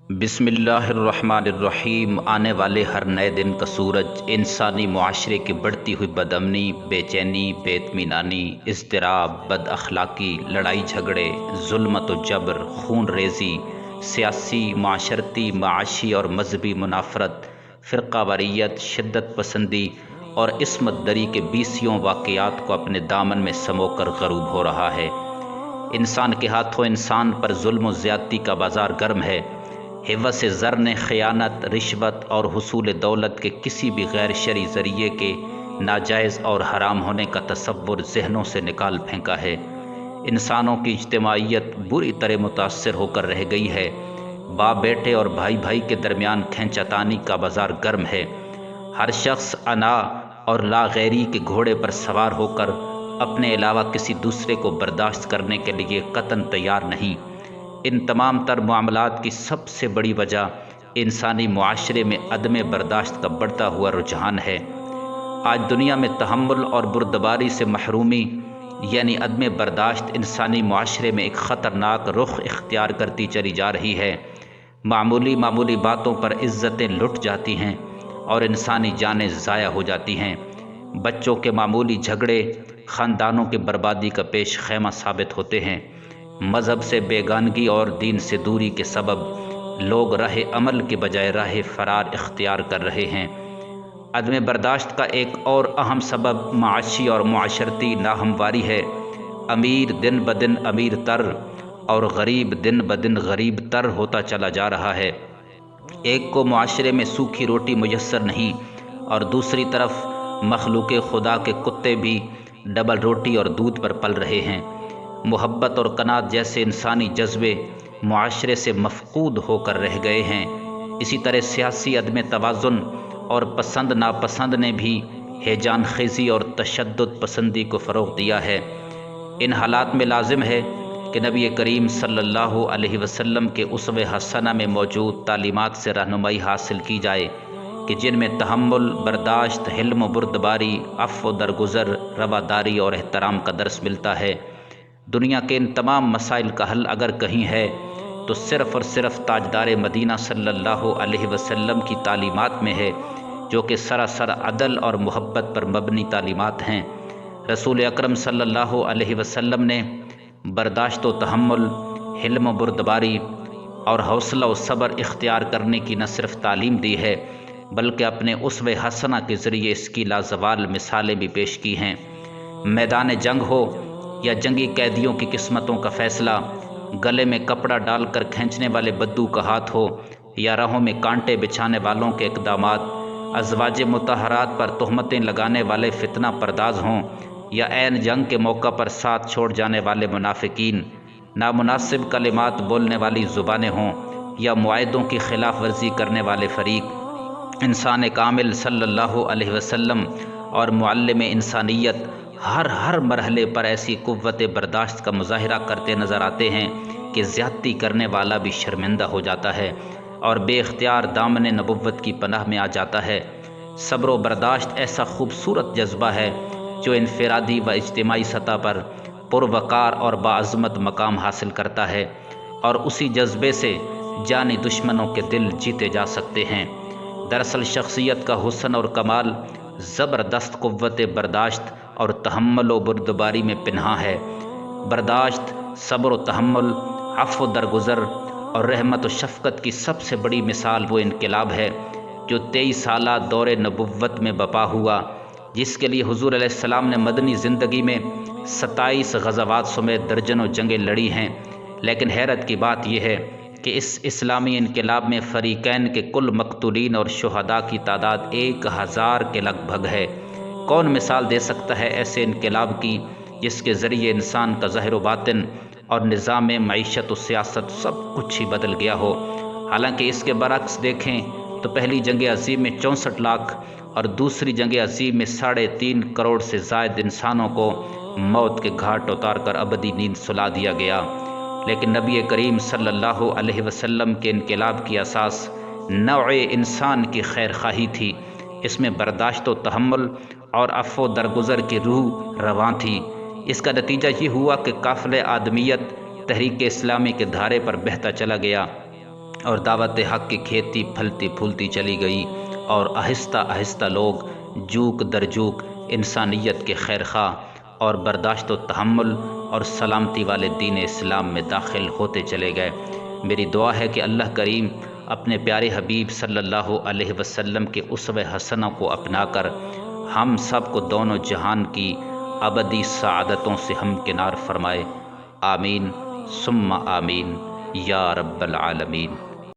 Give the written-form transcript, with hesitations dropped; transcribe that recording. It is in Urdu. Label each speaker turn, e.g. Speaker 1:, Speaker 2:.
Speaker 1: بسم اللہ الرحمن الرحیم۔ آنے والے ہر نئے دن کا سورج انسانی معاشرے کی بڑھتی ہوئی بد امنی، بے چینی، بے اطمینانی، اضطراب، بد اخلاقی، لڑائی جھگڑے، ظلمت و جبر، خون ریزی، سیاسی، معاشرتی، معاشی اور مذہبی منافرت، فرقہ واریت، شدت پسندی اور عصمت دری کے بیسیوں واقعات کو اپنے دامن میں سمو کر غروب ہو رہا ہے۔ انسان کے ہاتھوں انسان پر ظلم و زیادتی کا بازار گرم ہے۔ حوث زر نے خیانت، رشوت اور حصول دولت کے کسی بھی غیر شرعی ذریعے کے ناجائز اور حرام ہونے کا تصور ذہنوں سے نکال پھینکا ہے۔ انسانوں کی اجتماعیت بری طرح متاثر ہو کر رہ گئی ہے۔ باپ بیٹے اور بھائی بھائی کے درمیان کھینچاتانی کا بازار گرم ہے۔ ہر شخص انا اور لا غیری کے گھوڑے پر سوار ہو کر اپنے علاوہ کسی دوسرے کو برداشت کرنے کے لیے قطعاً تیار نہیں۔ ان تمام تر معاملات کی سب سے بڑی وجہ انسانی معاشرے میں عدم برداشت کا بڑھتا ہوا رجحان ہے۔ آج دنیا میں تحمل اور بردباری سے محرومی یعنی عدم برداشت انسانی معاشرے میں ایک خطرناک رخ اختیار کرتی چلی جا رہی ہے۔ معمولی باتوں پر عزتیں لٹ جاتی ہیں اور انسانی جانیں ضائع ہو جاتی ہیں۔ بچوں کے معمولی جھگڑے خاندانوں کی بربادی کا پیش خیمہ ثابت ہوتے ہیں۔ مذہب سے بیگانگی اور دین سے دوری کے سبب لوگ راہ عمل کے بجائے راہ فرار اختیار کر رہے ہیں۔ عدم برداشت کا ایک اور اہم سبب معاشی اور معاشرتی ناہمواری ہے۔ امیر دن بدن امیر تر اور غریب دن بدن غریب تر ہوتا چلا جا رہا ہے۔ ایک کو معاشرے میں سوکھی روٹی میسر نہیں اور دوسری طرف مخلوق خدا کے کتے بھی ڈبل روٹی اور دودھ پر پل رہے ہیں۔ محبت اور قناعت جیسے انسانی جذبے معاشرے سے مفقود ہو کر رہ گئے ہیں۔ اسی طرح سیاسی عدم توازن اور پسند ناپسند نے بھی ہیجان خیزی اور تشدد پسندی کو فروغ دیا ہے۔ ان حالات میں لازم ہے کہ نبی کریم صلی اللہ علیہ وسلم کے اسوہ حسنہ میں موجود تعلیمات سے رہنمائی حاصل کی جائے کہ جن میں تحمل، برداشت، حلم و بردباری، عفو و درگزر، رواداری اور احترام کا درس ملتا ہے۔ دنیا کے ان تمام مسائل کا حل اگر کہیں ہے تو صرف اور صرف تاجدار مدینہ صلی اللہ علیہ وسلم کی تعلیمات میں ہے، جو کہ سراسر عدل اور محبت پر مبنی تعلیمات ہیں۔ رسول اکرم صلی اللہ علیہ وسلم نے برداشت و تحمل، حلم و بردباری اور حوصلہ و صبر اختیار کرنے کی نہ صرف تعلیم دی ہے بلکہ اپنے اسوہ حسنہ کے ذریعے اس کی لازوال مثالیں بھی پیش کی ہیں۔ میدان جنگ ہو یا جنگی قیدیوں کی قسمتوں کا فیصلہ، گلے میں کپڑا ڈال کر کھینچنے والے بدو کا ہاتھ ہو یا راہوں میں کانٹے بچھانے والوں کے اقدامات، ازواج مطہرات پر تہمتیں لگانے والے فتنہ پرداز ہوں یا عین جنگ کے موقع پر ساتھ چھوڑ جانے والے منافقین، نامناسب کلمات بولنے والی زبانیں ہوں یا معاہدوں کی خلاف ورزی کرنے والے فریق، انسان کامل صلی اللہ علیہ وسلم اور معلم انسانیت ہر مرحلے پر ایسی قوت برداشت کا مظاہرہ کرتے نظر آتے ہیں کہ زیادتی کرنے والا بھی شرمندہ ہو جاتا ہے اور بے اختیار دامن نبوت کی پناہ میں آ جاتا ہے۔ صبر و برداشت ایسا خوبصورت جذبہ ہے جو انفرادی و اجتماعی سطح پر پروقار اور باعظمت مقام حاصل کرتا ہے اور اسی جذبے سے جانی دشمنوں کے دل جیتے جا سکتے ہیں۔ دراصل شخصیت کا حسن اور کمال زبردست قوت برداشت اور تحمل و بردباری میں پنہاں ہے۔ برداشت، صبر و تحمل، عفو و درگزر اور رحمت و شفقت کی سب سے بڑی مثال وہ انقلاب ہے جو 23 سالہ دور نبوت میں برپا ہوا، جس کے لیے حضور علیہ السلام نے مدنی زندگی میں 27 غزوات سمیت درجنوں جنگیں لڑی ہیں۔ لیکن حیرت کی بات یہ ہے کہ اس اسلامی انقلاب میں فریقین کے کل مقتولین اور شہداء کی تعداد 1000 کے لگ بھگ ہے۔ کون مثال دے سکتا ہے ایسے انقلاب کی جس کے ذریعے انسان کا ظاہر و باطن اور نظام معیشت و سیاست سب کچھ ہی بدل گیا ہو؟ حالانکہ اس کے برعکس دیکھیں تو پہلی جنگ عظیم میں 64 لاکھ اور دوسری جنگ عظیم میں 3.5 کروڑ سے زائد انسانوں کو موت کے گھاٹ اتار کر ابدی نیند سلا دیا گیا۔ لیکن نبی کریم صلی اللہ علیہ وسلم کے انقلاب کی اساس نوع انسان کی خیر خواہی تھی۔ اس میں برداشت و تحمل اور عفو و درگزر کی روح رواں تھی۔ اس کا نتیجہ یہ ہوا کہ قافلہ آدمیت تحریک اسلامی کے دھارے پر بہتا چلا گیا اور دعوت حق کی کھیتی پھلتی پھولتی چلی گئی، اور آہستہ آہستہ لوگ جوک در جوک انسانیت کے خیر خواہ اور برداشت و تحمل اور سلامتی والے دین اسلام میں داخل ہوتے چلے گئے۔ میری دعا ہے کہ اللہ کریم اپنے پیارے حبیب صلی اللہ علیہ وسلم کے اسوہ حسنہ کو اپنا کر ہم سب کو دونوں جہان کی ابدی سعادتوں سے ہمکنار فرمائے۔ آمین ثم آمین یا رب العالمین۔